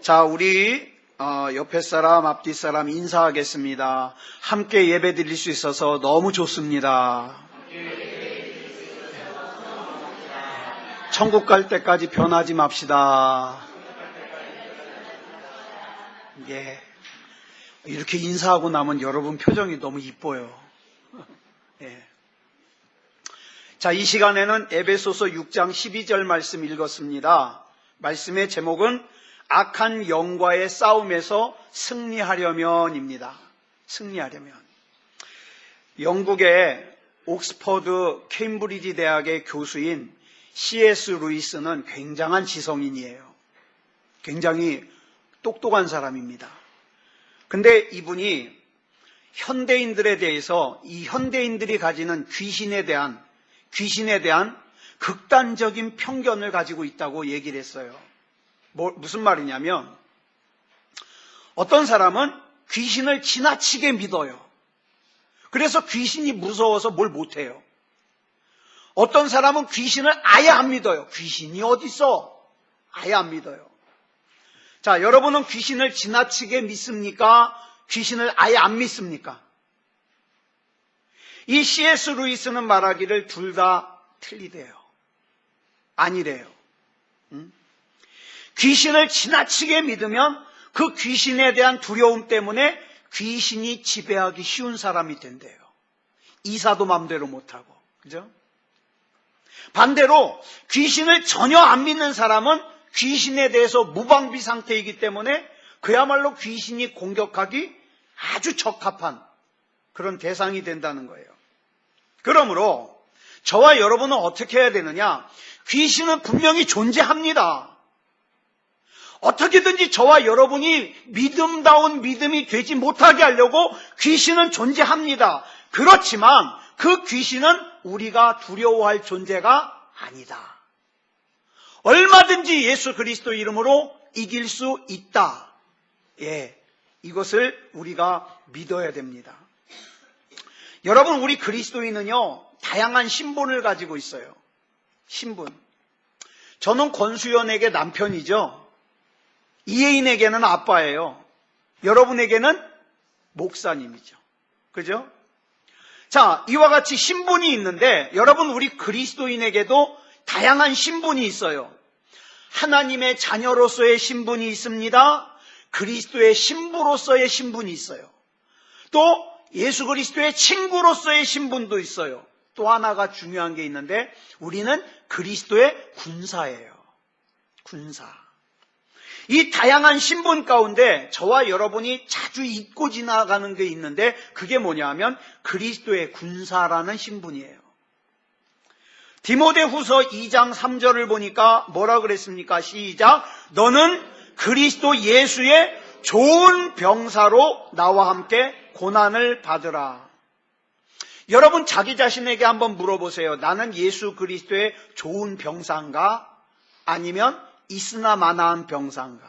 자, 우리 옆에 사람, 앞뒤 사람 인사하겠습니다. 함께 예배 드릴 수 있어서 너무 좋습니다. 천국 갈 때까지 변하지 맙시다. 예. 이렇게 인사하고 나면 여러분 표정이 너무 이뻐요. 예. 자, 이 시간에는 에베소서 6장 12절 말씀 읽었습니다. 말씀의 제목은 악한 영과의 싸움에서 승리하려면입니다. 승리하려면. 영국의 옥스퍼드 케임브리지 대학의 교수인 C.S. 루이스는 굉장한 지성인이에요. 굉장히 똑똑한 사람입니다. 근데 이분이 현대인들에 대해서 이 현대인들이 가지는 귀신에 대한 극단적인 편견을 가지고 있다고 얘기를 했어요. 무슨 말이냐면 어떤 사람은 귀신을 지나치게 믿어요. 그래서 귀신이 무서워서 뭘 못해요. 어떤 사람은 귀신을 아예 안 믿어요. 귀신이 어딨어? 아예 안 믿어요. 자, 여러분은 귀신을 지나치게 믿습니까? 귀신을 아예 안 믿습니까? 이 C.S. 루이스는 말하기를 둘 다 틀리대요. 아니래요. 귀신을 지나치게 믿으면 그 귀신에 대한 두려움 때문에 귀신이 지배하기 쉬운 사람이 된대요. 이사도 맘대로 못하고. 그죠? 반대로 귀신을 전혀 안 믿는 사람은 귀신에 대해서 무방비 상태이기 때문에 그야말로 귀신이 공격하기 아주 적합한 그런 대상이 된다는 거예요. 그러므로 저와 여러분은 어떻게 해야 되느냐? 귀신은 분명히 존재합니다. 어떻게든지 저와 여러분이 믿음다운 믿음이 되지 못하게 하려고 귀신은 존재합니다. 그렇지만 그 귀신은 우리가 두려워할 존재가 아니다. 얼마든지 예수 그리스도 이름으로 이길 수 있다. 예, 이것을 우리가 믿어야 됩니다. 여러분, 우리 그리스도인은요, 다양한 신분을 가지고 있어요. 신분. 저는 권수연에게 남편이죠. 이혜인에게는 아빠예요. 여러분에게는 목사님이죠. 그죠? 자, 이와 같이 신분이 있는데 여러분, 우리 그리스도인에게도 다양한 신분이 있어요. 하나님의 자녀로서의 신분이 있습니다. 그리스도의 신부로서의 신분이 있어요. 또 예수 그리스도의 친구로서의 신분도 있어요. 또 하나가 중요한 게 있는데 우리는 그리스도의 군사예요. 군사. 이 다양한 신분 가운데 저와 여러분이 자주 잊고 지나가는 게 있는데 그게 뭐냐 하면 그리스도의 군사라는 신분이에요. 디모데후서 2장 3절을 보니까 뭐라 그랬습니까? 시작. 너는 그리스도 예수의 좋은 병사로 나와 함께 고난을 받으라. 여러분, 자기 자신에게 한번 물어보세요. 나는 예수 그리스도의 좋은 병사인가? 아니면 있으나 마나한 병사인가?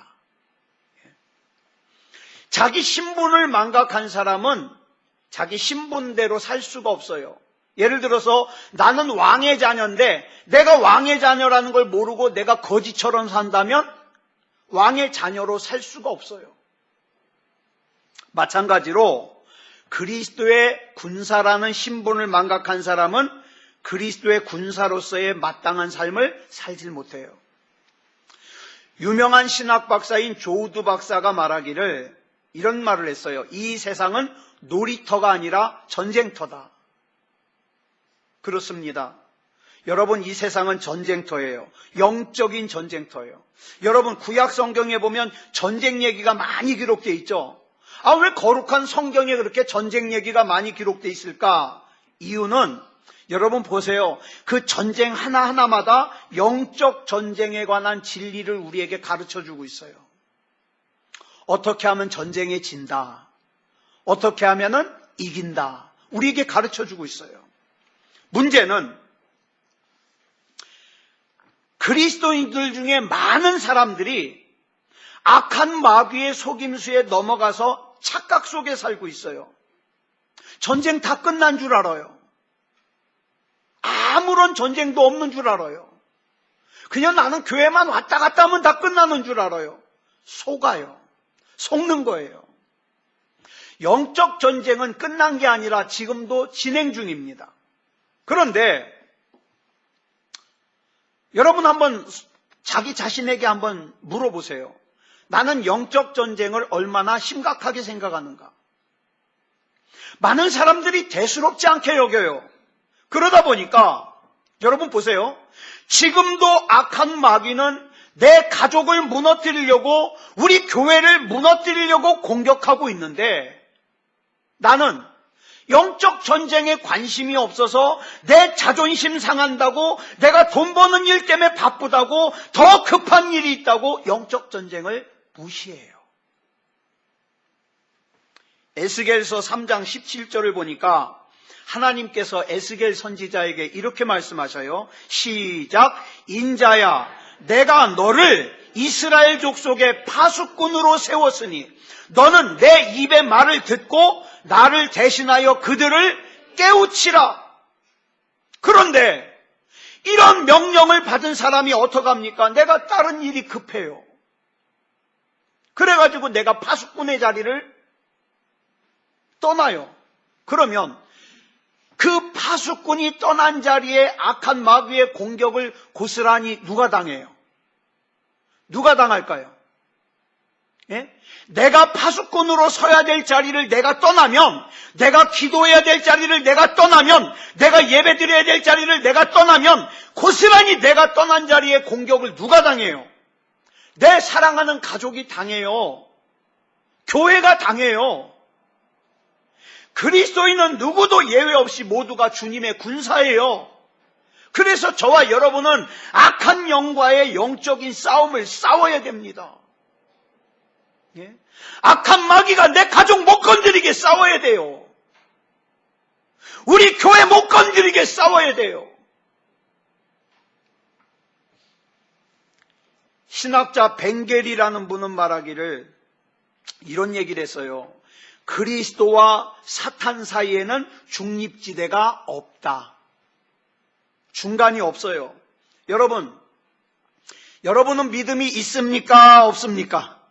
자기 신분을 망각한 사람은 자기 신분대로 살 수가 없어요. 예를 들어서 나는 왕의 자녀인데 내가 왕의 자녀라는 걸 모르고 내가 거지처럼 산다면 왕의 자녀로 살 수가 없어요. 마찬가지로 그리스도의 군사라는 신분을 망각한 사람은 그리스도의 군사로서의 마땅한 삶을 살질 못해요. 유명한 신학 박사인 조우드 박사가 말하기를 이런 말을 했어요. 이 세상은 놀이터가 아니라 전쟁터다. 그렇습니다. 여러분, 이 세상은 전쟁터예요. 영적인 전쟁터예요. 여러분, 구약 성경에 보면 전쟁 얘기가 많이 기록되어 있죠. 왜 거룩한 성경에 그렇게 전쟁 얘기가 많이 기록되어 있을까? 이유는 여러분 보세요. 그 전쟁 하나하나마다 영적 전쟁에 관한 진리를 우리에게 가르쳐주고 있어요. 어떻게 하면 전쟁에 진다. 어떻게 하면은 이긴다. 우리에게 가르쳐주고 있어요. 문제는 그리스도인들 중에 많은 사람들이 악한 마귀의 속임수에 넘어가서 착각 속에 살고 있어요. 전쟁 다 끝난 줄 알아요. 아무런 전쟁도 없는 줄 알아요. 그냥 나는 교회만 왔다 갔다 하면 다 끝나는 줄 알아요. 속아요. 속는 거예요. 영적 전쟁은 끝난 게 아니라 지금도 진행 중입니다. 그런데 여러분 한번 자기 자신에게 한번 물어보세요. 나는 영적 전쟁을 얼마나 심각하게 생각하는가? 많은 사람들이 대수롭지 않게 여겨요. 그러다 보니까 여러분 보세요. 지금도 악한 마귀는 내 가족을 무너뜨리려고, 우리 교회를 무너뜨리려고 공격하고 있는데, 나는 영적 전쟁에 관심이 없어서 내 자존심 상한다고, 내가 돈 버는 일 때문에 바쁘다고, 더 급한 일이 있다고 영적 전쟁을 무시해요. 에스겔서 3장 17절을 보니까 하나님께서 에스겔 선지자에게 이렇게 말씀하셔요. 시작. 인자야, 내가 너를 이스라엘 족속의 파수꾼으로 세웠으니 너는 내 입의 말을 듣고 나를 대신하여 그들을 깨우치라. 그런데 이런 명령을 받은 사람이 어떡합니까? 내가 다른 일이 급해요. 그래가지고 내가 파수꾼의 자리를 떠나요. 그러면 그 파수꾼이 떠난 자리에 악한 마귀의 공격을 고스란히 누가 당해요? 누가 당할까요? 예? 내가 파수꾼으로 서야 될 자리를 내가 떠나면, 내가 기도해야 될 자리를 내가 떠나면, 내가 예배드려야 될 자리를 내가 떠나면 고스란히 내가 떠난 자리에 공격을 누가 당해요? 내 사랑하는 가족이 당해요. 교회가 당해요. 그리스도인은 누구도 예외 없이 모두가 주님의 군사예요. 그래서 저와 여러분은 악한 영과의 영적인 싸움을 싸워야 됩니다. 예? 악한 마귀가 내 가족 못 건드리게 싸워야 돼요. 우리 교회 못 건드리게 싸워야 돼요. 신학자 벵겔이라는 분은 말하기를 이런 얘기를 했어요. 그리스도와 사탄 사이에는 중립지대가 없다. 중간이 없어요. 여러분은 믿음이 있습니까? 없습니까?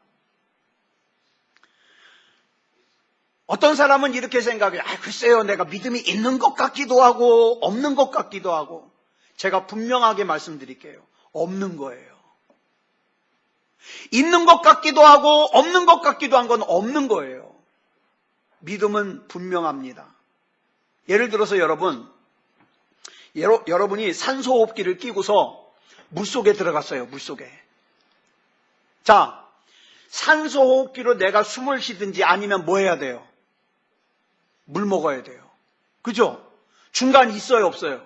어떤 사람은 이렇게 생각해요. 글쎄요, 내가 믿음이 있는 것 같기도 하고 없는 것 같기도 하고. 제가 분명하게 말씀드릴게요. 없는 거예요. 있는 것 같기도 하고 없는 것 같기도 한 건 없는 거예요. 믿음은 분명합니다. 예를 들어서 여러분이 산소호흡기를 끼고서 물속에 들어갔어요. 물속에. 자, 산소호흡기로 내가 숨을 쉬든지 아니면 뭐 해야 돼요? 물 먹어야 돼요. 그죠? 중간이 있어요? 없어요?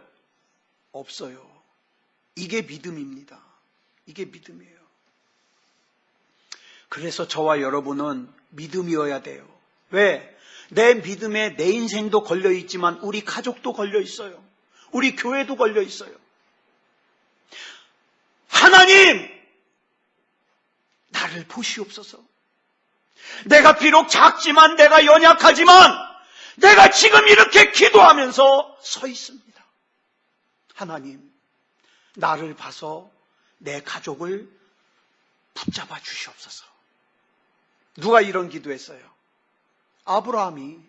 없어요. 이게 믿음입니다. 이게 믿음이에요. 그래서 저와 여러분은 믿음이어야 돼요. 왜? 내 믿음에 내 인생도 걸려있지만 우리 가족도 걸려있어요. 우리 교회도 걸려있어요. 하나님! 나를 보시옵소서. 내가 비록 작지만, 내가 연약하지만 내가 지금 이렇게 기도하면서 서 있습니다. 하나님, 나를 봐서 내 가족을 붙잡아 주시옵소서. 누가 이런 기도했어요? 아브라함이.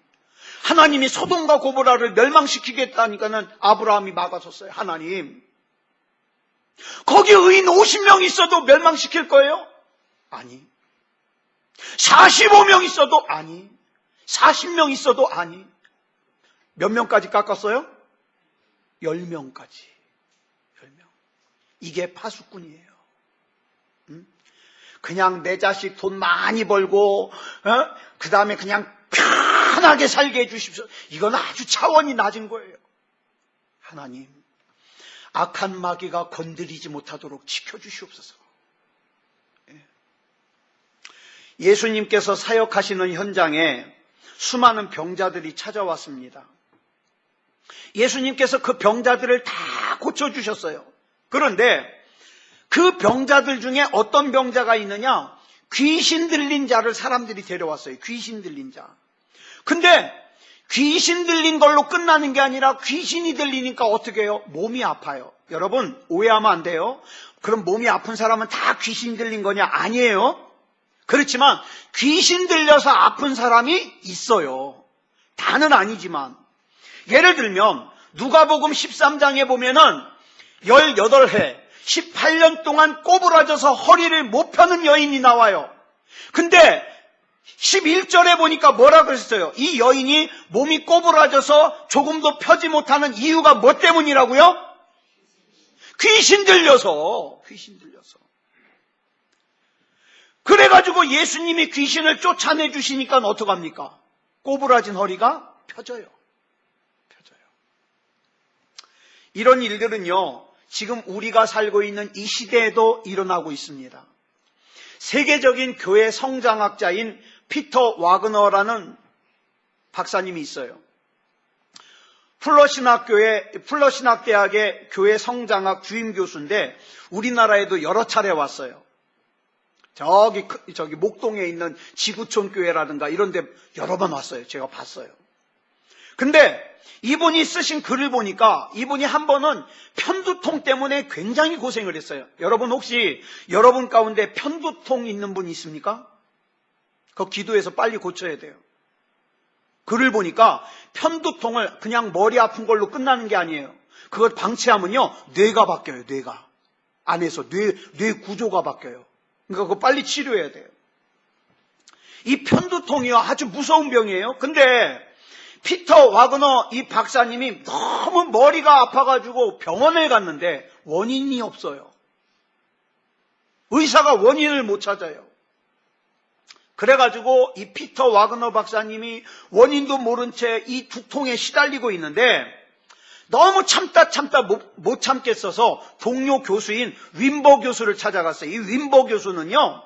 하나님이 소돔과 고모라를 멸망시키겠다니까는 아브라함이 막아섰어요. 하나님, 거기 의인 50명 있어도 멸망시킬 거예요? 아니. 45명 있어도 아니. 40명 있어도 아니. 몇 명까지 깎았어요? 10명까지. 10명. 이게 파수꾼이에요. 그냥 내 자식 돈 많이 벌고 그 다음에 그냥 편하게 살게 해주십시오. 이건 아주 차원이 낮은 거예요. 하나님, 악한 마귀가 건드리지 못하도록 지켜주시옵소서. 예수님께서 사역하시는 현장에 수많은 병자들이 찾아왔습니다. 예수님께서 그 병자들을 다 고쳐주셨어요. 그런데 그 병자들 중에 어떤 병자가 있느냐? 귀신 들린 자를 사람들이 데려왔어요. 귀신 들린 자. 근데 귀신 들린 걸로 끝나는 게 아니라 귀신이 들리니까 어떻게 해요? 몸이 아파요. 여러분, 오해하면 안 돼요. 그럼 몸이 아픈 사람은 다 귀신 들린 거냐? 아니에요. 그렇지만 귀신 들려서 아픈 사람이 있어요. 다는 아니지만. 예를 들면 누가복음 13장에 보면은 18해 18년 동안 꼬부라져서 허리를 못 펴는 여인이 나와요. 근데 11절에 보니까 뭐라 그랬어요? 이 여인이 몸이 꼬부라져서 조금도 펴지 못하는 이유가 뭐 때문이라고요? 귀신 들려서. 그래가지고 예수님이 귀신을 쫓아내 주시니까 어떡합니까? 꼬부라진 허리가 펴져요. 이런 일들은요, 지금 우리가 살고 있는 이 시대에도 일어나고 있습니다. 세계적인 교회 성장학자인 피터 와그너라는 박사님이 있어요. 플러신학대학의 교회 성장학 주임 교수인데 우리나라에도 여러 차례 왔어요. 저기 목동에 있는 지구촌 교회라든가 이런 데 여러 번 왔어요. 제가 봤어요. 근데 이분이 쓰신 글을 보니까 이분이 한 번은 편두통 때문에 굉장히 고생을 했어요. 여러분 혹시 여러분 가운데 편두통 있는 분 있습니까? 그거 기도해서 빨리 고쳐야 돼요. 글을 보니까 편두통을 그냥 머리 아픈 걸로 끝나는 게 아니에요. 그걸 방치하면요 뇌가 바뀌어요. 뇌가 안에서 뇌 구조가 바뀌어요. 그러니까 그거 빨리 치료해야 돼요. 이 편두통이요 아주 무서운 병이에요. 근데 피터 와그너 이 박사님이 너무 머리가 아파가지고 병원에 갔는데 원인이 없어요. 의사가 원인을 못 찾아요. 그래가지고 이 피터 와그너 박사님이 원인도 모른 채 이 두통에 시달리고 있는데 너무 참다 못 참겠어서 동료 교수인 윈버 교수를 찾아갔어요. 이 윈버 교수는요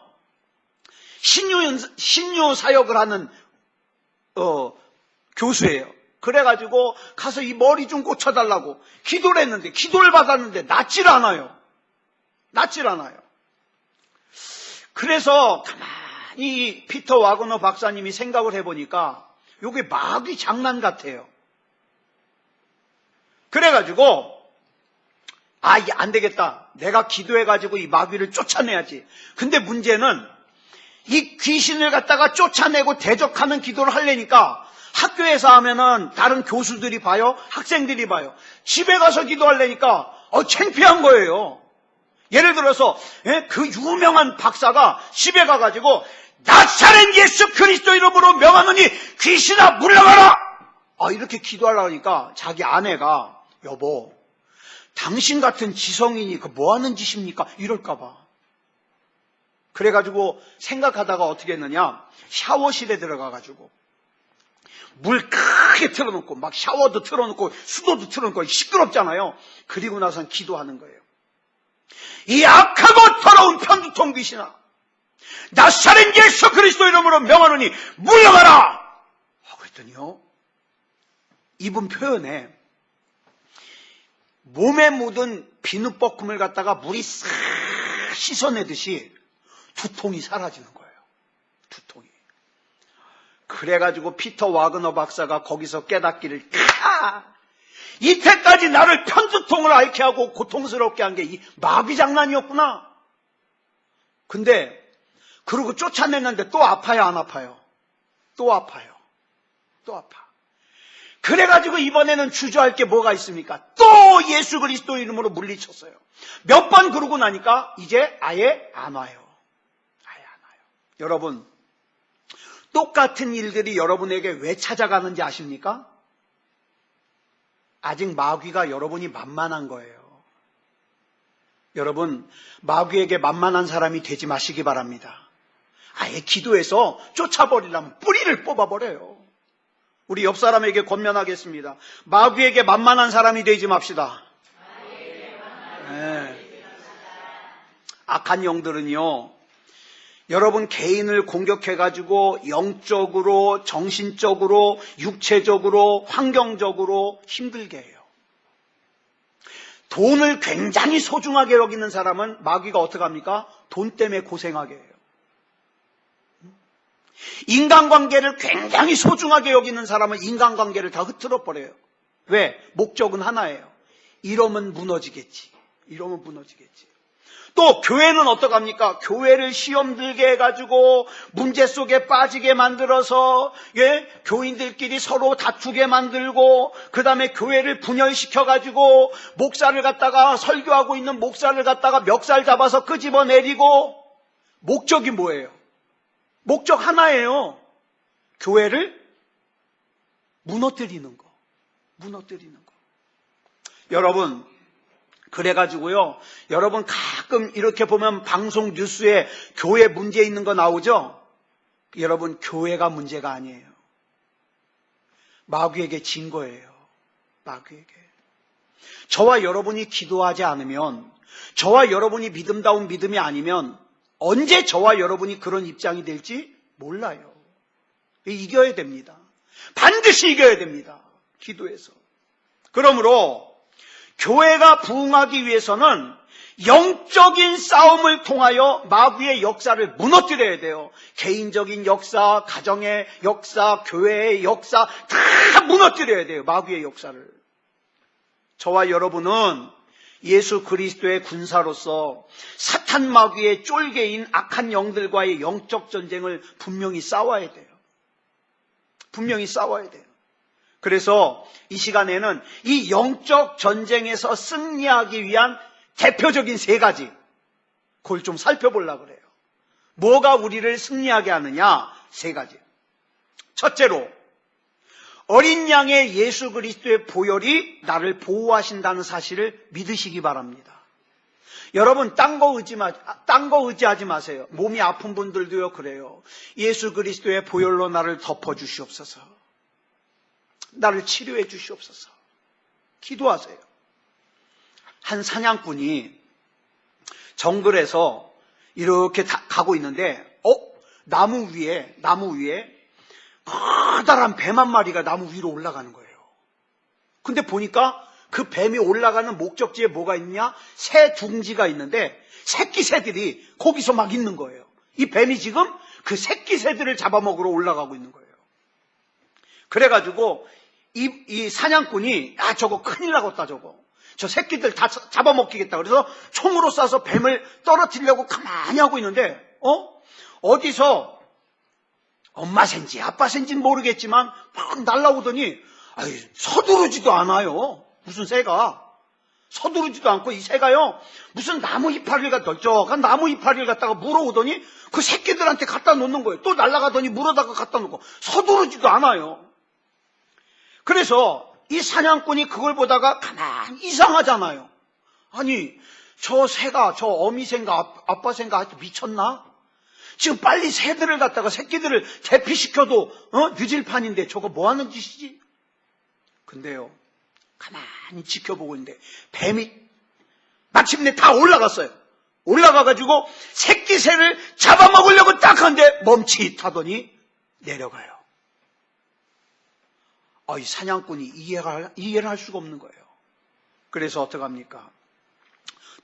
신유 사역을 하는 교수예요. 그래가지고 가서 이 머리 좀 고쳐달라고 기도를 했는데 기도를 받았는데 낫질 않아요. 그래서 가만히 피터 와그너 박사님이 생각을 해보니까 이게 마귀 장난 같아요. 그래가지고 이게 안 되겠다. 내가 기도해가지고 이 마귀를 쫓아내야지. 근데 문제는 이 귀신을 갖다가 쫓아내고 대적하는 기도를 하려니까 학교에서 하면은 다른 교수들이 봐요. 학생들이 봐요. 집에 가서 기도하려니까 창피한 거예요. 예를 들어서 그 유명한 박사가 집에 가가지고 나사렛 예수 그리스도 이름으로 명하노니 귀신아 물러가라! 이렇게 기도하려고 하니까 자기 아내가 여보 당신 같은 지성인이 그 뭐하는 짓입니까? 이럴까 봐. 그래가지고 생각하다가 어떻게 했느냐 샤워실에 들어가가지고 물 크게 틀어놓고 막 샤워도 틀어놓고 수도도 틀어놓고 시끄럽잖아요. 그리고 나선 기도하는 거예요. 이 악하고 더러운 편두통 귀신아 나사렛 예수 그리스도 이름으로 명하노니 물러가라 하고 했더니요 이분 표현에 몸에 묻은 비눗볶음을 갖다가 물이 싹 씻어내듯이 두통이 사라지는 거예요. 두통이. 그래가지고 피터 와그너 박사가 거기서 깨닫기를 이때까지 나를 편두통을 앓게 하고 고통스럽게 한 게 이 마귀 장난이었구나. 근데 그러고 쫓아냈는데 또 아파요 안 아파요? 또 아파. 그래가지고 이번에는 주저할 게 뭐가 있습니까? 또 예수 그리스도 이름으로 물리쳤어요. 몇 번 그러고 나니까 이제 아예 안 와요. 여러분 똑같은 일들이 여러분에게 왜 찾아가는지 아십니까? 아직 마귀가 여러분이 만만한 거예요. 여러분 마귀에게 만만한 사람이 되지 마시기 바랍니다. 아예 기도해서 쫓아버리려면 뿌리를 뽑아버려요. 우리 옆 사람에게 권면하겠습니다. 마귀에게 만만한 사람이 되지 맙시다. 악한 영들은요 여러분 개인을 공격해가지고 영적으로 정신적으로 육체적으로 환경적으로 힘들게 해요. 돈을 굉장히 소중하게 여기는 사람은 마귀가 어떻게 합니까? 돈 때문에 고생하게 해요. 인간관계를 굉장히 소중하게 여기는 사람은 인간관계를 다 흐트러 버려요. 왜? 목적은 하나예요. 이러면 무너지겠지. 또 교회는 어떡합니까? 교회를 시험 들게 해가지고 문제 속에 빠지게 만들어서 교인들끼리 서로 다투게 만들고 그 다음에 교회를 분열시켜가지고 목사를 갖다가 설교하고 있는 목사를 갖다가 멱살 잡아서 끄집어내리고 목적이 뭐예요? 목적 하나예요. 교회를 무너뜨리는 거. 여러분, 그래가지고요, 여러분 가끔 이렇게 보면 방송 뉴스에 교회 문제 있는 거 나오죠? 여러분, 교회가 문제가 아니에요. 마귀에게 진 거예요. 마귀에게. 저와 여러분이 기도하지 않으면, 저와 여러분이 믿음다운 믿음이 아니면 언제 저와 여러분이 그런 입장이 될지 몰라요. 이겨야 됩니다. 반드시 이겨야 됩니다. 기도해서. 그러므로 교회가 부흥하기 위해서는 영적인 싸움을 통하여 마귀의 역사를 무너뜨려야 돼요. 개인적인 역사, 가정의 역사, 교회의 역사 다 무너뜨려야 돼요. 마귀의 역사를. 저와 여러분은 예수 그리스도의 군사로서 사탄 마귀의 쫄개인 악한 영들과의 영적 전쟁을 분명히 싸워야 돼요. 분명히 싸워야 돼요. 그래서 이 시간에는 이 영적 전쟁에서 승리하기 위한 대표적인 3가지, 그걸 좀 살펴보려고 그래요. 뭐가 우리를 승리하게 하느냐? 3가지. 첫째로, 어린 양의 예수 그리스도의 보혈이 나를 보호하신다는 사실을 믿으시기 바랍니다. 여러분, 딴 거 의지하지 마세요. 몸이 아픈 분들도요, 그래요. 예수 그리스도의 보혈로 나를 덮어주시옵소서. 나를 치료해 주시옵소서. 기도하세요. 한 사냥꾼이 정글에서 이렇게 가고 있는데 나무 위에 커다란 뱀 한 마리가 나무 위로 올라가는 거예요. 근데 보니까 그 뱀이 올라가는 목적지에 뭐가 있냐? 새 둥지가 있는데 새끼 새들이 거기서 막 있는 거예요. 이 뱀이 지금 그 새끼 새들을 잡아먹으러 올라가고 있는 거예요. 그래가지고 이 사냥꾼이 저거 큰일 나겠다 저거. 저 새끼들 다 잡아먹히겠다. 그래서 총으로 쏴서 뱀을 떨어뜨리려고 가만히 하고 있는데 어디서 엄마 샌지 아빠 샌지는 모르겠지만 막 날아오더니 서두르지도 않아요. 무슨 새가 서두르지도 않고 이 새가요 무슨 나무 이파리가 널쩍한 나무 이파리를 갖다가 물어오더니 그 새끼들한테 갖다 놓는 거예요. 또 날아가더니 물어다가 갖다 놓고 서두르지도 않아요. 그래서 이 사냥꾼이 그걸 보다가 가만히 이상하잖아요. 아니 저 새가 저 어미새인가 아빠새인가 하여튼 미쳤나? 지금 빨리 새들을 갖다가 새끼들을 대피시켜도 늦을 판인데 저거 뭐하는 짓이지? 근데요 가만히 지켜보고 있는데 뱀이 마침내 다 올라갔어요. 올라가가지고 새끼 새를 잡아먹으려고 딱 하는데 멈칫하더니 내려가요. 이 사냥꾼이 이해를 할 수가 없는 거예요. 그래서 어떡합니까?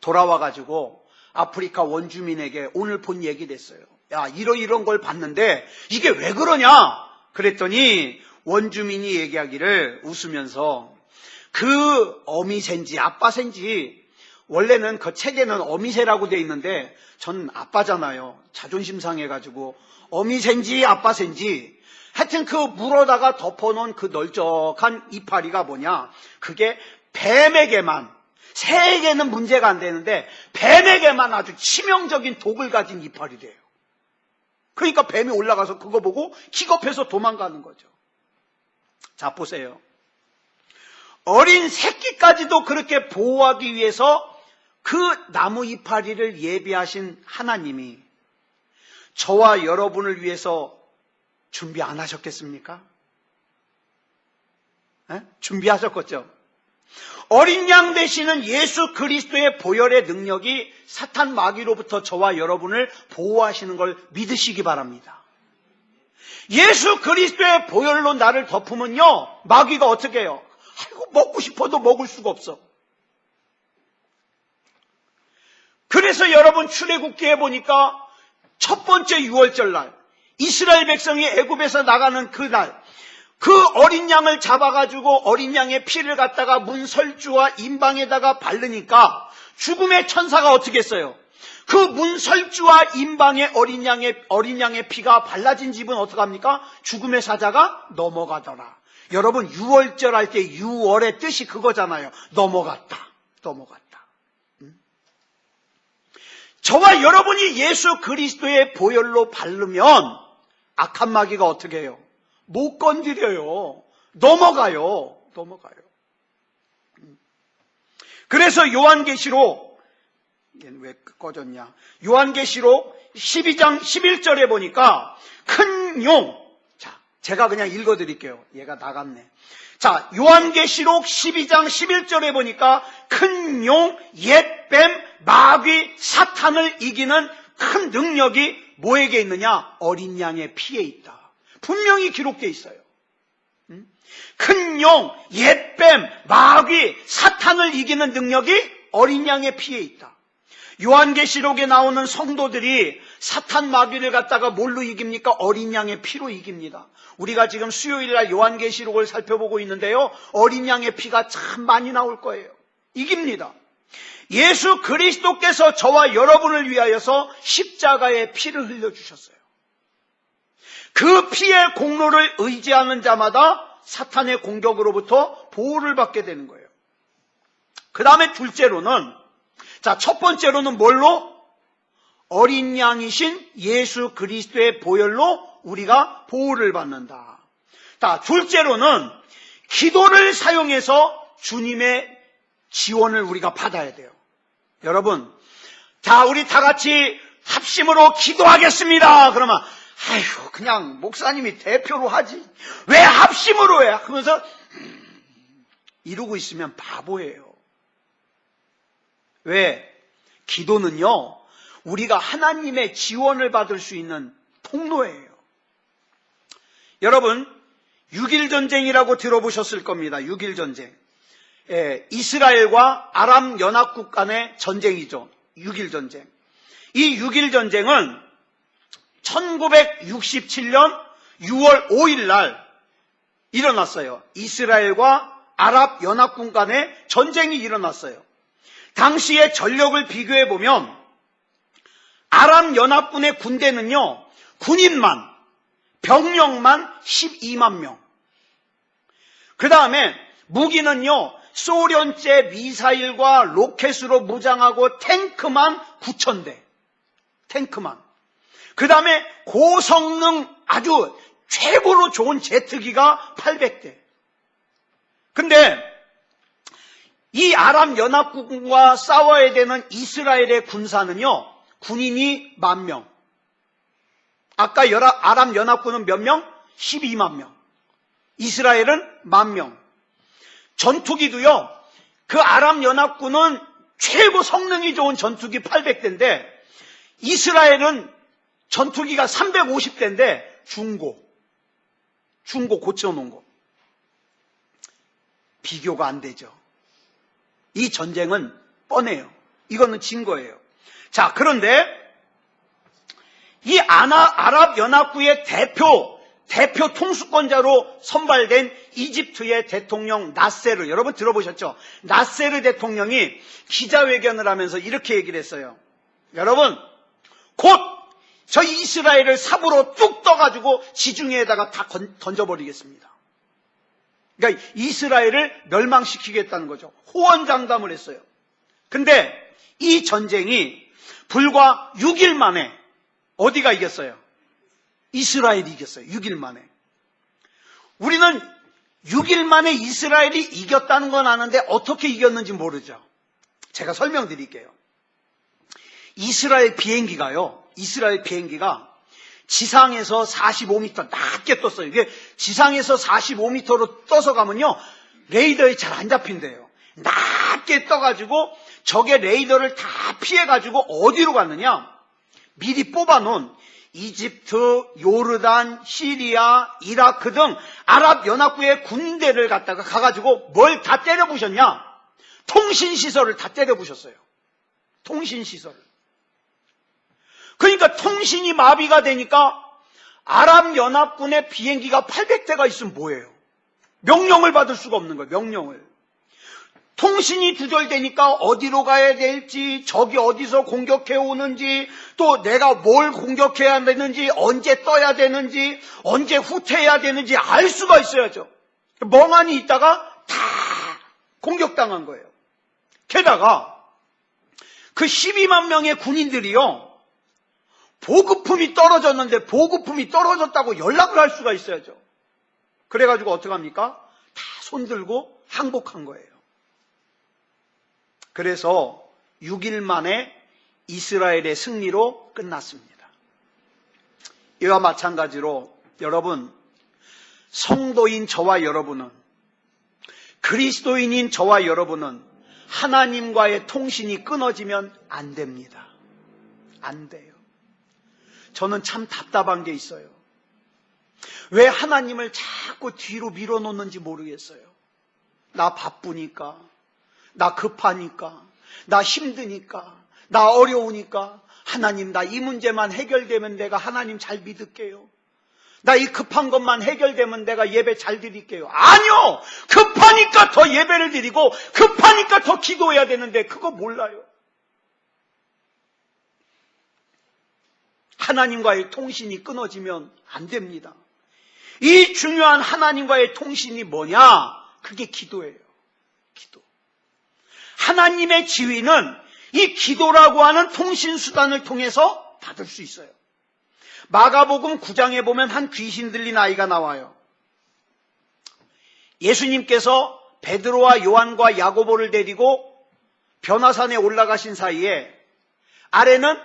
돌아와가지고 아프리카 원주민에게 오늘 본 얘기를 했어요. 야, 이런 걸 봤는데 이게 왜 그러냐? 그랬더니 원주민이 얘기하기를 웃으면서 그 어미새인지 아빠새인지 원래는 그 책에는 어미새라고 돼 있는데 전 아빠잖아요. 자존심 상해가지고 어미새인지 아빠새인지 하여튼 그 물어다가 덮어놓은 그 널쩍한 이파리가 뭐냐? 그게 뱀에게만, 새에게는 문제가 안 되는데 뱀에게만 아주 치명적인 독을 가진 이파리래요. 그러니까 뱀이 올라가서 그거 보고 기겁해서 도망가는 거죠. 자, 보세요. 어린 새끼까지도 그렇게 보호하기 위해서 그 나무 이파리를 예비하신 하나님이 저와 여러분을 위해서 준비 안 하셨겠습니까? 준비하셨겠죠? 어린 양 되시는 예수 그리스도의 보혈의 능력이 사탄 마귀로부터 저와 여러분을 보호하시는 걸 믿으시기 바랍니다. 예수 그리스도의 보혈로 나를 덮으면요 마귀가 어떻게 해요? 아이고 먹고 싶어도 먹을 수가 없어. 그래서 여러분 출애굽기에 보니까 첫 번째 유월절 날 이스라엘 백성이 애굽에서 나가는 그날 그 어린 양을 잡아가지고 어린 양의 피를 갖다가 문설주와 임방에다가 바르니까 죽음의 천사가 어떻게 했어요? 그 문설주와 임방의 어린 양의 피가 발라진 집은 어떡합니까? 죽음의 사자가 넘어가더라. 여러분, 유월절 할 때 유월의 뜻이 그거잖아요. 넘어갔다. 저와 여러분이 예수 그리스도의 보혈로 바르면 악한 마귀가 어떻게 해요? 못 건드려요. 넘어가요. 그래서 요한계시록, 왜 꺼졌냐? 요한계시록 12장 11절에 보니까 큰 용, 자, 제가 그냥 읽어드릴게요. 얘가 나갔네. 자, 요한계시록 12장 11절에 보니까 큰 용, 옛뱀, 마귀, 사탄을 이기는 큰 능력이 뭐에게 있느냐? 어린 양의 피에 있다. 분명히 기록되어 있어요. 큰 용, 옛뱀, 마귀, 사탄을 이기는 능력이 어린 양의 피에 있다. 요한계시록에 나오는 성도들이 사탄 마귀를 갖다가 뭘로 이깁니까? 어린 양의 피로 이깁니다. 우리가 지금 수요일날 요한계시록을 살펴보고 있는데요, 어린 양의 피가 참 많이 나올 거예요. 이깁니다. 예수 그리스도께서 저와 여러분을 위하여서 십자가의 피를 흘려주셨어요. 그 피의 공로를 의지하는 자마다 사탄의 공격으로부터 보호를 받게 되는 거예요. 그 다음에 둘째로는, 자, 첫 번째로는 뭘로? 어린 양이신 예수 그리스도의 보혈로 우리가 보호를 받는다. 자, 둘째로는 기도를 사용해서 주님의 지원을 우리가 받아야 돼요. 여러분, 자, 우리 다 같이 합심으로 기도하겠습니다. 그러면 아이고, 그냥 목사님이 대표로 하지 왜 합심으로 해? 하면서 이러고 있으면 바보예요. 왜? 기도는요, 우리가 하나님의 지원을 받을 수 있는 통로예요. 여러분, 6.1전쟁이라고 들어보셨을 겁니다. 6.1전쟁. 이스라엘과 아람 연합국 간의 전쟁이죠. 6.1전쟁. 이 6.1전쟁은 1967년 6월 5일 날 일어났어요. 이스라엘과 아랍 연합군 간의 전쟁이 일어났어요. 당시의 전력을 비교해 보면 아랍 연합군의 군대는요, 군인만, 병력만 12만 명. 그 다음에 무기는요, 소련제 미사일과 로켓으로 무장하고 탱크만 9,000대. 탱크만. 그 다음에 고성능 아주 최고로 좋은 제트기가 800대. 근데 이 아랍 연합군과 싸워야 되는 이스라엘의 군사는요, 군인이 10,000명. 아까 아랍 연합군은 몇 명? 12만 명. 이스라엘은 10,000명. 전투기도요, 그 아랍 연합군은 최고 성능이 좋은 전투기 800대인데 이스라엘은 전투기가 350대인데 중고 고쳐놓은 거. 비교가 안 되죠. 이 전쟁은 뻔해요. 이거는 진 거예요. 자, 그런데 이 아랍 연합국의 대표 통수권자로 선발된 이집트의 대통령 나세르, 여러분 들어보셨죠? 나세르 대통령이 기자회견을 하면서 이렇게 얘기를 했어요. 여러분, 곧 저 이스라엘을 삽으로 뚝 떠가지고 지중해에다가 다 던져버리겠습니다. 그러니까 이스라엘을 멸망시키겠다는 거죠. 호언장담을 했어요. 근데 이 전쟁이 불과 6일 만에 어디가 이겼어요? 이스라엘이 이겼어요. 6일 만에. 우리는 6일 만에 이스라엘이 이겼다는 건 아는데 어떻게 이겼는지 모르죠. 제가 설명드릴게요. 이스라엘 비행기가 지상에서 45m 낮게 떴어요. 이게 지상에서 45m로 떠서 가면요, 레이더에 잘 안 잡힌대요. 낮게 떠가지고 적의 레이더를 다 피해가지고 어디로 갔느냐? 미리 뽑아놓은 이집트, 요르단, 시리아, 이라크 등 아랍 연합국의 군대를 갖다가 가가지고 뭘 다 때려부셨냐? 통신시설을 다 때려부셨어요. 통신시설을. 그러니까 통신이 마비가 되니까 아랍 연합군의 비행기가 800대가 있으면 뭐예요? 명령을 받을 수가 없는 거예요. 명령을. 통신이 두절되니까 어디로 가야 될지, 적이 어디서 공격해 오는지, 또 내가 뭘 공격해야 되는지, 언제 떠야 되는지, 언제 후퇴해야 되는지 알 수가 있어야죠. 멍하니 있다가 다 공격당한 거예요. 게다가 그 12만 명의 군인들이요, 보급품이 떨어졌는데 보급품이 떨어졌다고 연락을 할 수가 있어야죠. 그래가지고 어떡합니까? 다 손들고 항복한 거예요. 그래서 6일 만에 이스라엘의 승리로 끝났습니다. 이와 마찬가지로 여러분, 성도인 저와 여러분은, 그리스도인인 저와 여러분은 하나님과의 통신이 끊어지면 안 됩니다. 안 돼요. 저는 참 답답한 게 있어요. 왜 하나님을 자꾸 뒤로 밀어놓는지 모르겠어요. 나 바쁘니까, 나 급하니까, 나 힘드니까, 나 어려우니까, 하나님 나 이 문제만 해결되면 내가 하나님 잘 믿을게요. 나 이 급한 것만 해결되면 내가 예배 잘 드릴게요. 아니요! 급하니까 더 예배를 드리고 급하니까 더 기도해야 되는데 그거 몰라요. 하나님과의 통신이 끊어지면 안 됩니다. 이 중요한 하나님과의 통신이 뭐냐? 그게 기도예요. 기도. 하나님의 지위는 이 기도라고 하는 통신수단을 통해서 받을 수 있어요. 마가복음 9장에 보면 한 귀신 들린 아이가 나와요. 예수님께서 베드로와 요한과 야고보를 데리고 변화산에 올라가신 사이에 아래는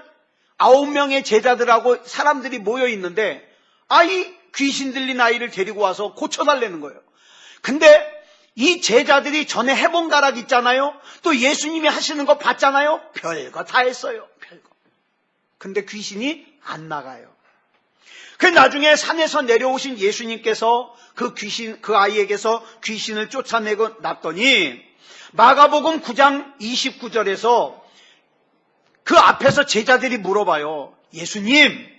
9명의 제자들하고 사람들이 모여 있는데 이 귀신 들린 아이를 데리고 와서 고쳐달라는 거예요. 근데 이 제자들이 전에 해본 가락 있잖아요. 또 예수님이 하시는 거 봤잖아요. 별거 다 했어요. 별거. 근데 귀신이 안 나가요. 그 나중에 산에서 내려오신 예수님께서 그 아이에게서 귀신을 쫓아내고 났더니 마가복음 9장 29절에서 그 앞에서 제자들이 물어봐요. 예수님,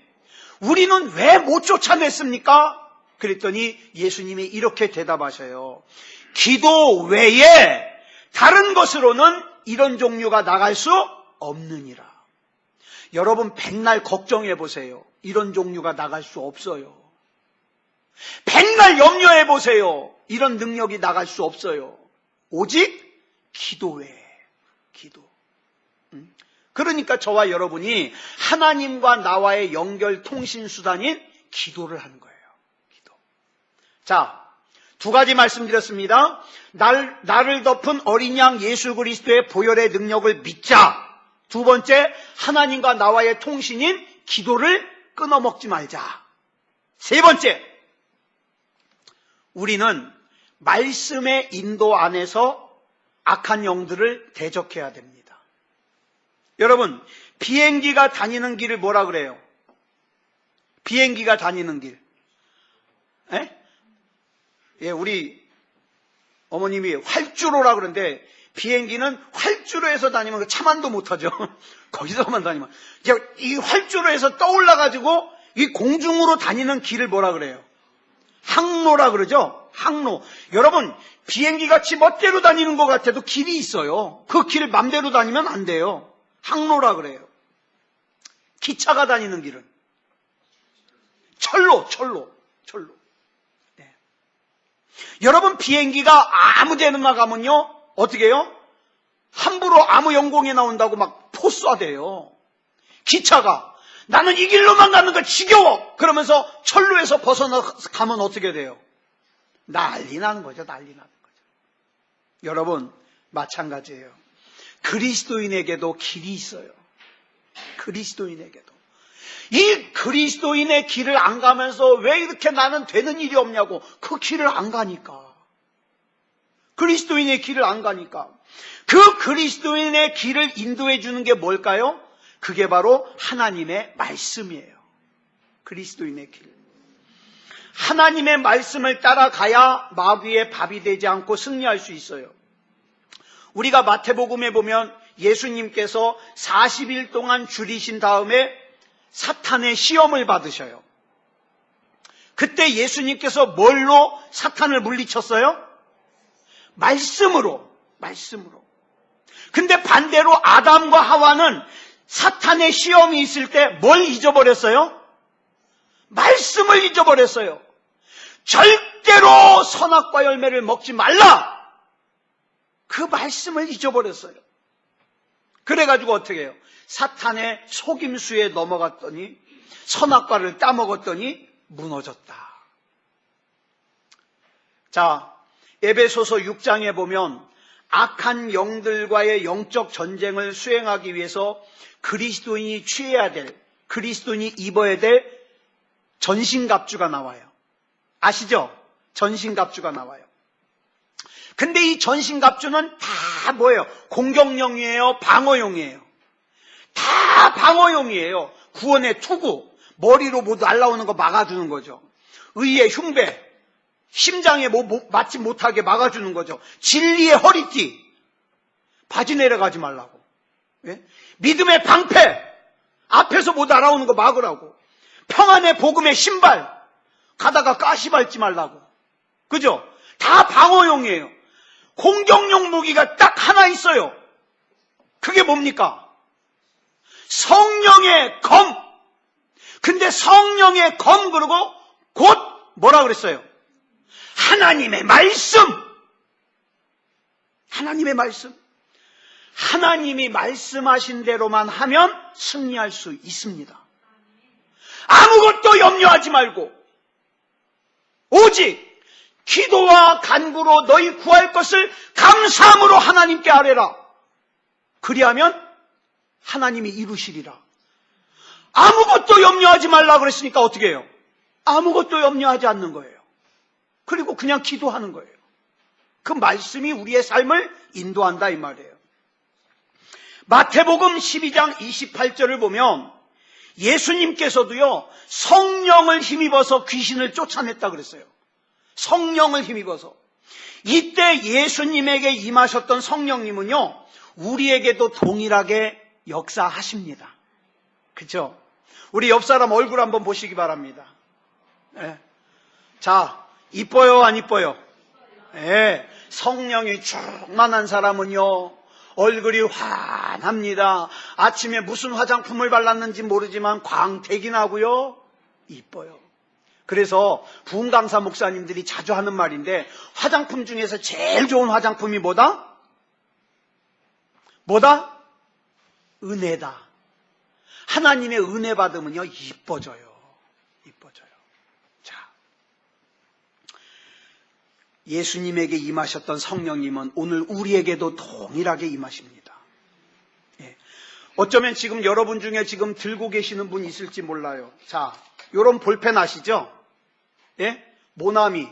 우리는 왜 못 쫓아냈습니까? 그랬더니 예수님이 이렇게 대답하셔요. 기도 외에 다른 것으로는 이런 종류가 나갈 수 없느니라. 여러분 백날 걱정해 보세요. 이런 종류가 나갈 수 없어요. 백날 염려해 보세요. 이런 능력이 나갈 수 없어요. 오직 기도 외에. 기도. 그러니까 저와 여러분이 하나님과 나와의 연결 통신 수단인 기도를 하는 거예요. 기도. 자, 두 가지 말씀드렸습니다. 나를 덮은 어린 양 예수 그리스도의 보혈의 능력을 믿자. 두 번째, 하나님과 나와의 통신인 기도를 끊어먹지 말자. 세 번째, 우리는 말씀의 인도 안에서 악한 영들을 대적해야 됩니다. 여러분, 비행기가 다니는 길을 뭐라 그래요? 비행기가 다니는 길. 예, 우리 어머님이 활주로라 그러는데 비행기는 활주로에서 다니면 차만도 못하죠. 거기서만 다니면. 이 활주로에서 떠올라가지고 이 공중으로 다니는 길을 뭐라 그래요? 항로라 그러죠? 항로. 여러분, 비행기같이 멋대로 다니는 것 같아도 길이 있어요. 그 길을 맘대로 다니면 안 돼요. 항로라 그래요. 기차가 다니는 길은 철로. 네. 여러분, 비행기가 아무 데나 가면요, 어떻게 해요? 함부로 아무 영공에 나온다고 막 포쏴대요. 기차가 나는 이 길로만 가는 거 지겨워! 그러면서 철로에서 벗어나가면 어떻게 돼요? 난리 나는 거죠. 난리 나는 거죠. 여러분, 마찬가지예요. 그리스도인에게도 길이 있어요. 그리스도인에게도. 이 그리스도인의 길을 안 가면서 왜 이렇게 나는 되는 일이 없냐고. 그 길을 안 가니까. 그리스도인의 길을 안 가니까. 그 그리스도인의 길을 인도해 주는 게 뭘까요? 그게 바로 하나님의 말씀이에요. 그리스도인의 길. 하나님의 말씀을 따라가야 마귀의 밥이 되지 않고 승리할 수 있어요. 우리가 마태복음에 보면 예수님께서 40일 동안 줄이신 다음에 사탄의 시험을 받으셔요. 그때 예수님께서 뭘로 사탄을 물리쳤어요? 말씀으로. 말씀으로. 근데 반대로 아담과 하와는 사탄의 시험이 있을 때 뭘 잊어버렸어요? 말씀을 잊어버렸어요. 절대로 선악과 열매를 먹지 말라! 그 말씀을 잊어버렸어요. 그래가지고 어떻게 해요? 사탄의 속임수에 넘어갔더니 선악과를 따먹었더니 무너졌다. 자, 에베소서 6장에 보면 악한 영들과의 영적 전쟁을 수행하기 위해서 그리스도인이 취해야 될, 그리스도인이 입어야 될 전신갑주가 나와요. 아시죠? 전신갑주가 나와요. 근데 이 전신갑주는 다 뭐예요? 공격용이에요? 방어용이에요? 다 방어용이에요. 구원의 투구, 머리로 뭐 날라오는 거 막아주는 거죠. 의의 흉배, 심장에 뭐 맞지 못하게 막아주는 거죠. 진리의 허리띠, 바지 내려가지 말라고. 예? 믿음의 방패, 앞에서 뭐 날아오는 거 막으라고. 평안의 복음의 신발, 가다가 가시 밟지 말라고. 그죠? 다 방어용이에요. 공격용 무기가 딱 하나 있어요. 그게 뭡니까? 성령의 검. 근데 성령의 검 그러고 곧 뭐라 그랬어요? 하나님의 말씀. 하나님의 말씀. 하나님이 말씀하신 대로만 하면 승리할 수 있습니다. 아무것도 염려하지 말고 오직 기도와 간구로 너희 구할 것을 감사함으로 하나님께 아뢰라. 그리하면 하나님이 이루시리라. 아무것도 염려하지 말라 그랬으니까 어떻게 해요? 아무것도 염려하지 않는 거예요. 그리고 그냥 기도하는 거예요. 그 말씀이 우리의 삶을 인도한다 이 말이에요. 마태복음 12장 28절을 보면 예수님께서도요 성령을 힘입어서 귀신을 쫓아냈다 그랬어요. 성령을 힘입어서. 이때 예수님에게 임하셨던 성령님은요 우리에게도 동일하게 역사하십니다. 그렇죠? 우리 옆 사람 얼굴 한번 보시기 바랍니다. 네. 자, 이뻐요 안 이뻐요? 네. 성령이 충만한 사람은요 얼굴이 환합니다. 아침에 무슨 화장품을 발랐는지 모르지만 광택이 나고요 이뻐요. 그래서 부흥 강사 목사님들이 자주 하는 말인데 화장품 중에서 제일 좋은 화장품이 뭐다? 뭐다? 은혜다. 하나님의 은혜 받으면요 이뻐져요. 이뻐져요. 자, 예수님에게 임하셨던 성령님은 오늘 우리에게도 동일하게 임하십니다. 예. 어쩌면 지금 여러분 중에 지금 들고 계시는 분 있을지 몰라요. 자, 요런 볼펜 아시죠? 예? 모나미.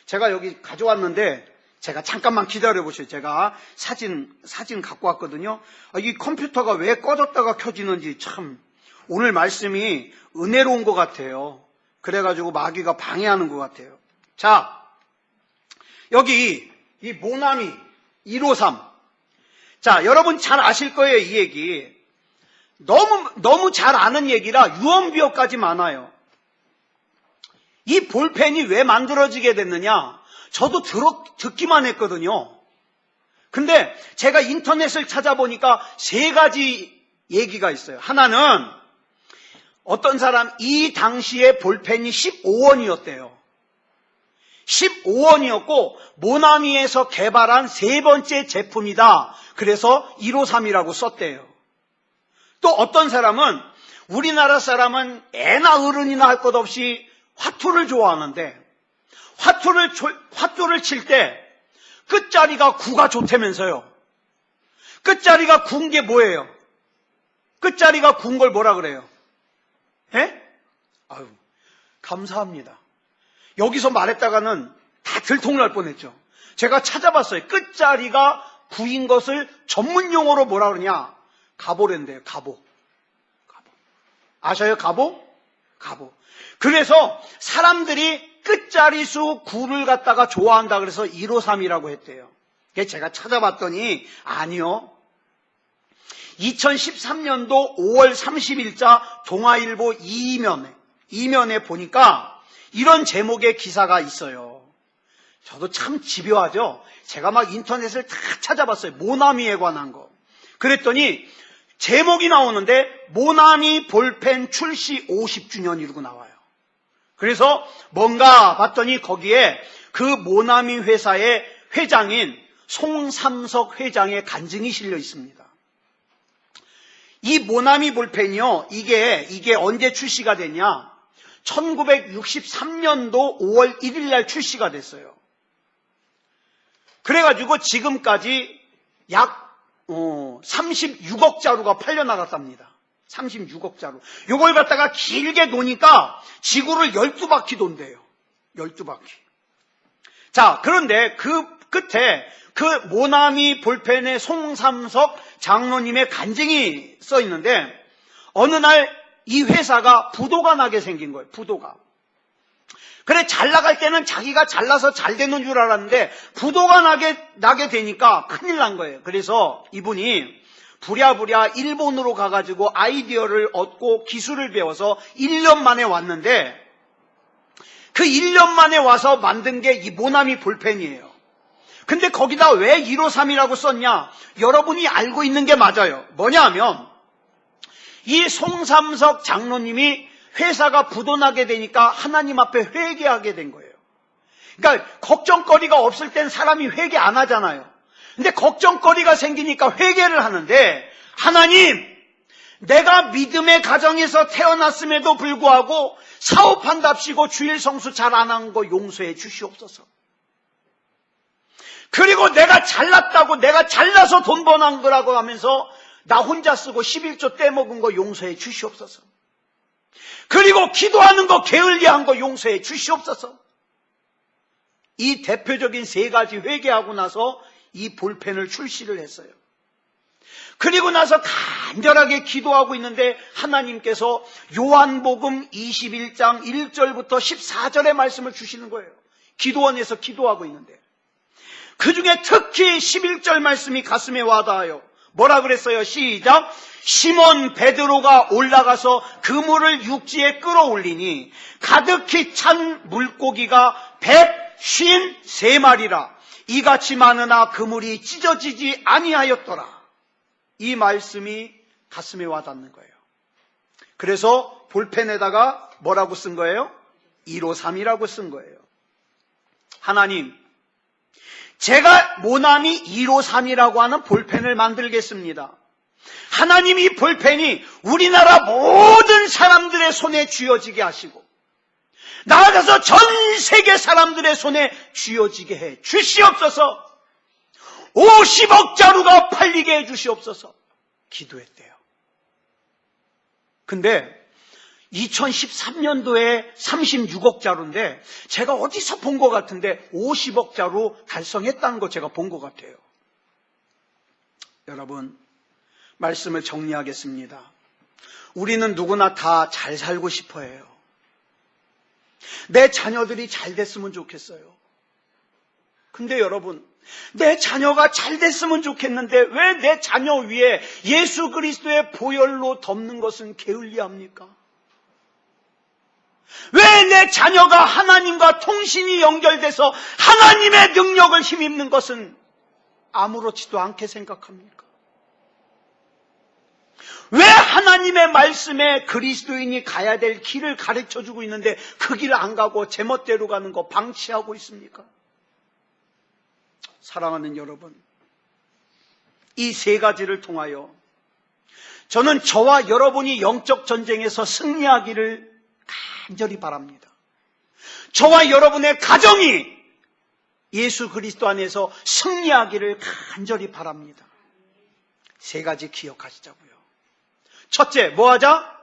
제가 여기 가져왔는데 제가 잠깐만 기다려보세요. 제가 사진 갖고 왔거든요. 이 컴퓨터가 왜 꺼졌다가 켜지는지 참 오늘 말씀이 은혜로운 것 같아요. 그래가지고 마귀가 방해하는 것 같아요. 자, 여기 이 모나미 153. 자, 여러분 잘 아실 거예요. 이 얘기. 너무 잘 아는 얘기라 유언비어까지 많아요. 이 볼펜이 왜 만들어지게 됐느냐? 저도 듣기만 했거든요. 근데 제가 인터넷을 찾아보니까 세 가지 얘기가 있어요. 하나는 어떤 사람 이 당시에 볼펜이 15원이었대요. 15원이었고 모나미에서 개발한 세 번째 제품이다. 그래서 153이라고 썼대요. 또 어떤 사람은 우리나라 사람은 애나 어른이나 할 것 없이 화투를 좋아하는데 화투를 칠 때 끝자리가 9가 좋다면서요. 끝자리가 9인 게 뭐예요? 끝자리가 9인 걸 뭐라 그래요? 예? 아유, 감사합니다. 여기서 말했다가는 다 들통날 뻔했죠. 제가 찾아봤어요. 끝자리가 9인 것을 전문 용어로 뭐라 그러냐? 가보랜대요. 가보. 아셔요? 가보? 그래서 사람들이 끝자리 수 9를 갖다가 좋아한다 그래서 153이라고 했대요. 제가 찾아봤더니 아니요. 2013년도 5월 30일자 동아일보 2면에 보니까 이런 제목의 기사가 있어요. 저도 참 집요하죠. 제가 막 인터넷을 다 찾아봤어요. 모나미에 관한 거. 그랬더니 제목이 나오는데 모나미 볼펜 출시 50주년 이러고 나와요. 그래서 뭔가 봤더니 거기에 그 모나미 회사의 회장인 송삼석 회장의 간증이 실려 있습니다. 이 모나미 볼펜이요, 이게 언제 출시가 됐냐? 1963년도 5월 1일 날 출시가 됐어요. 그래가지고 지금까지 약 36억 자루가 팔려나갔답니다. 36억 자루. 요걸 갖다가 길게 도니까 지구를 12바퀴 돈대요. 12바퀴. 자, 그런데 그 끝에 그 모나미 볼펜의 송삼석 장로님의 간증이 써 있는데, 어느 날 이 회사가 부도가 나게 생긴 거예요. 부도가. 그래, 잘 나갈 때는 자기가 잘나서 잘 되는 줄 알았는데 부도가 나게 되니까 큰일 난 거예요. 그래서 이분이 부랴부랴 일본으로 가가지고 아이디어를 얻고 기술을 배워서 1년 만에 왔는데, 그 1년 만에 와서 만든 게 이 모나미 볼펜이에요. 근데 거기다 왜 153이라고 썼냐? 여러분이 알고 있는 게 맞아요. 뭐냐 하면, 이 송삼석 장로님이 회사가 부도나게 되니까 하나님 앞에 회개하게 된 거예요. 그러니까 걱정거리가 없을 땐 사람이 회개 안 하잖아요. 근데 걱정거리가 생기니까 회개를 하는데, 하나님, 내가 믿음의 가정에서 태어났음에도 불구하고 사업한답시고 주일 성수 잘 안 한 거 용서해 주시옵소서. 그리고 내가 잘났다고, 내가 잘나서 돈 버는 거라고 하면서 나 혼자 쓰고 11조 떼먹은 거 용서해 주시옵소서. 그리고 기도하는 거 게을리한 거 용서해 주시옵소서. 이 대표적인 세 가지 회개하고 나서 이 볼펜을 출시를 했어요. 그리고 나서 간절하게 기도하고 있는데 하나님께서 요한복음 21장 1절부터 14절의 말씀을 주시는 거예요. 기도원에서 기도하고 있는데, 그 중에 특히 11절 말씀이 가슴에 와닿아요. 뭐라 그랬어요? 시작. 시몬 베드로가 올라가서 그물을 육지에 끌어올리니 가득히 찬 물고기가 153마리라. 이같이 많으나 그물이 찢어지지 아니하였더라. 이 말씀이 가슴에 와닿는 거예요. 그래서 볼펜에다가 뭐라고 쓴 거예요? 153이라고 쓴 거예요. 하나님, 제가 모나미 153이라고 하는 볼펜을 만들겠습니다. 하나님, 이 볼펜이 우리나라 모든 사람들의 손에 쥐어지게 하시고 나아가서 전 세계 사람들의 손에 쥐어지게 해 주시옵소서. 50억 자루가 팔리게 해 주시옵소서. 기도했대요. 근데 2013년도에 36억 자루인데 제가 어디서 본 것 같은데 50억 자루 달성했다는 거 제가 본 것 같아요. 여러분, 말씀을 정리하겠습니다. 우리는 누구나 다 잘 살고 싶어 해요. 내 자녀들이 잘 됐으면 좋겠어요. 근데 여러분, 내 자녀가 잘 됐으면 좋겠는데 왜 내 자녀 위에 예수 그리스도의 보혈로 덮는 것은 게을리합니까? 왜 내 자녀가 하나님과 통신이 연결돼서 하나님의 능력을 힘입는 것은 아무렇지도 않게 생각합니까? 왜 하나님의 말씀에 그리스도인이 가야 될 길을 가르쳐주고 있는데 그 길을 안 가고 제멋대로 가는 거 방치하고 있습니까? 사랑하는 여러분, 이 세 가지를 통하여 저는 저와 여러분이 영적 전쟁에서 승리하기를 간절히 바랍니다. 저와 여러분의 가정이 예수 그리스도 안에서 승리하기를 간절히 바랍니다. 세 가지 기억하시자고요. 첫째, 뭐 하자?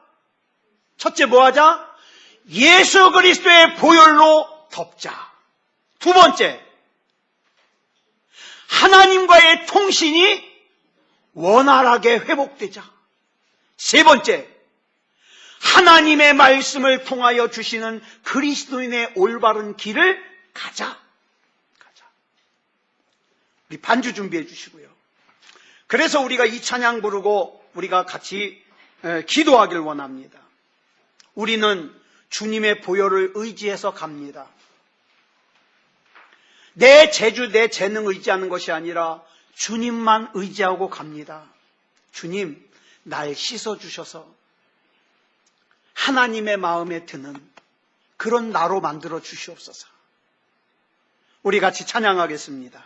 예수 그리스도의 보혈로 덮자. 두 번째, 하나님과의 통신이 원활하게 회복되자. 세 번째, 하나님의 말씀을 통하여 주시는 그리스도인의 올바른 길을 가자. 우리 반주 준비해 주시고요. 그래서 우리가 이 찬양 부르고 우리가 같이 기도하길 원합니다. 우리는 주님의 보혈을 의지해서 갑니다. 내 재주, 내 재능 의지하는 것이 아니라 주님만 의지하고 갑니다. 주님, 날 씻어주셔서 하나님의 마음에 드는 그런 나로 만들어 주시옵소서. 우리 같이 찬양하겠습니다.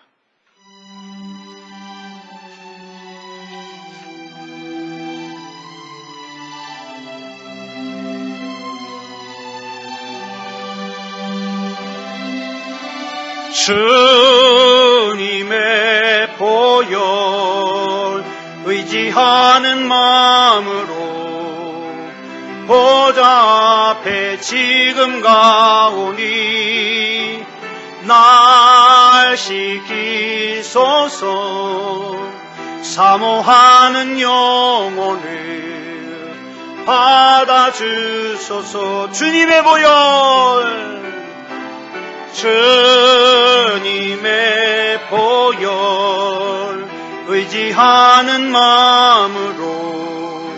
주님의 보혈 의지하는 마음으로 보좌 앞에 지금 가오니 날 씻기소서. 사모하는 영혼을 받아주소서. 주님의 보혈, 주님의 보혈 의지하는 마음으로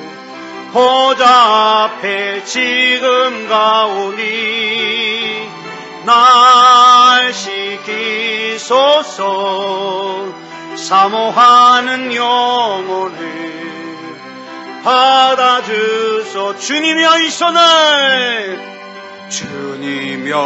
보좌 앞에 지금 가오니 날 씻기소서. 사모하는 영혼을 받아주소. 주님이여 이 손을, 주님이여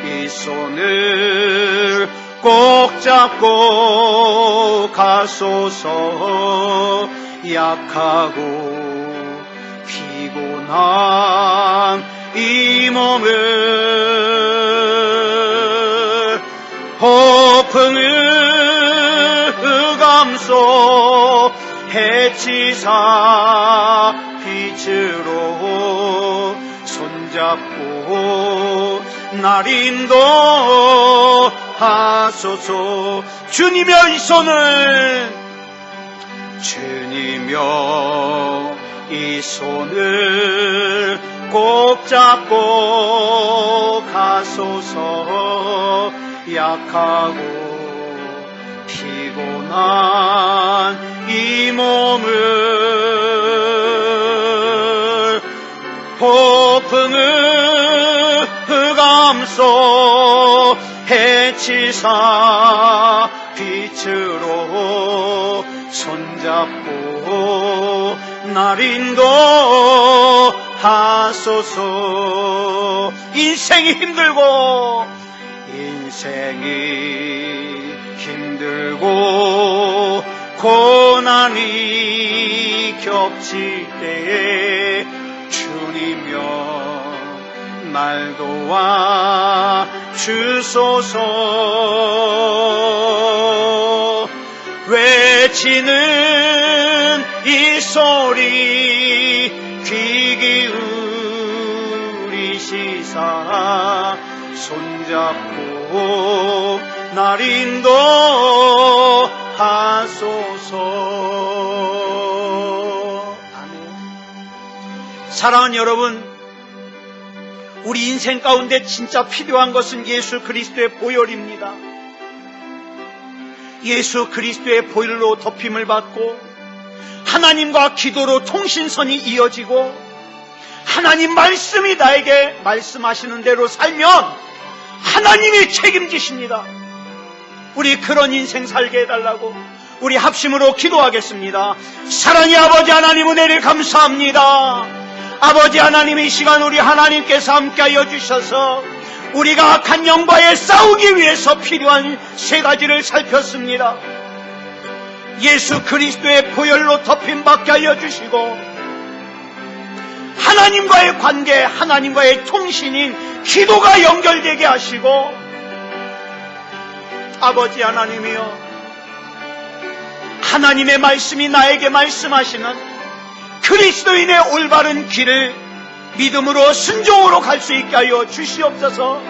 이 손을 꼭 잡고 가소서. 약하고 피곤한 이 몸을 폭풍을 흑암소 해치사 빛으로 손잡고 날 인도하소서. 주님여 이 손을, 주님여 이 손을 꼭 잡고 가소서. 약하고 피곤한 이 몸을 폭풍을 흑암소 해치사 빛으로 손잡고 날 인도하소서. 인생이 힘들고 고난이 겹칠 때에 주님여 날 도와 주소서. 외치는 이 소리 귀 기울이시사 손잡고 날 인도하소서. 아멘. 사랑하는 여러분, 우리 인생 가운데 진짜 필요한 것은 예수 그리스도의 보혈입니다. 예수 그리스도의 보혈로 덮임을 받고 하나님과 기도로 통신선이 이어지고 하나님 말씀이 나에게 말씀하시는 대로 살면 하나님이 책임지십니다. 우리 그런 인생 살게 해달라고 우리 합심으로 기도하겠습니다. 사랑의 아버지 하나님, 은혜를 감사합니다. 아버지 하나님, 이 시간 우리 하나님께서 함께하여 주셔서 우리가 악한 영과에 싸우기 위해서 필요한 세 가지를 살폈습니다. 예수 그리스도의 보혈로 덮임받게 하여 주시고, 하나님과의 관계, 하나님과의 통신인 기도가 연결되게 하시고, 아버지 하나님이여, 하나님의 말씀이 나에게 말씀하시는 그리스도인의 올바른 길을 믿음으로 순종으로 갈 수 있게 하여 주시옵소서.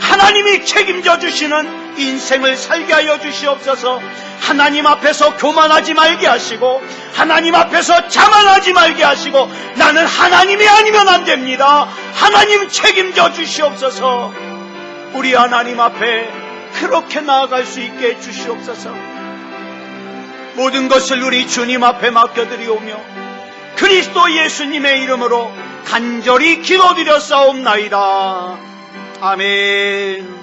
하나님이 책임져 주시는 인생을 살게 하여 주시옵소서. 하나님 앞에서 교만하지 말게 하시고, 하나님 앞에서 자만하지 말게 하시고, 나는 하나님이 아니면 안 됩니다. 하나님 책임져 주시옵소서. 우리 하나님 앞에 그렇게 나아갈 수 있게 해 주시옵소서. 모든 것을 우리 주님 앞에 맡겨드리오며 그리스도 예수님의 이름으로 간절히 기도드렸사옵나이다. 아멘.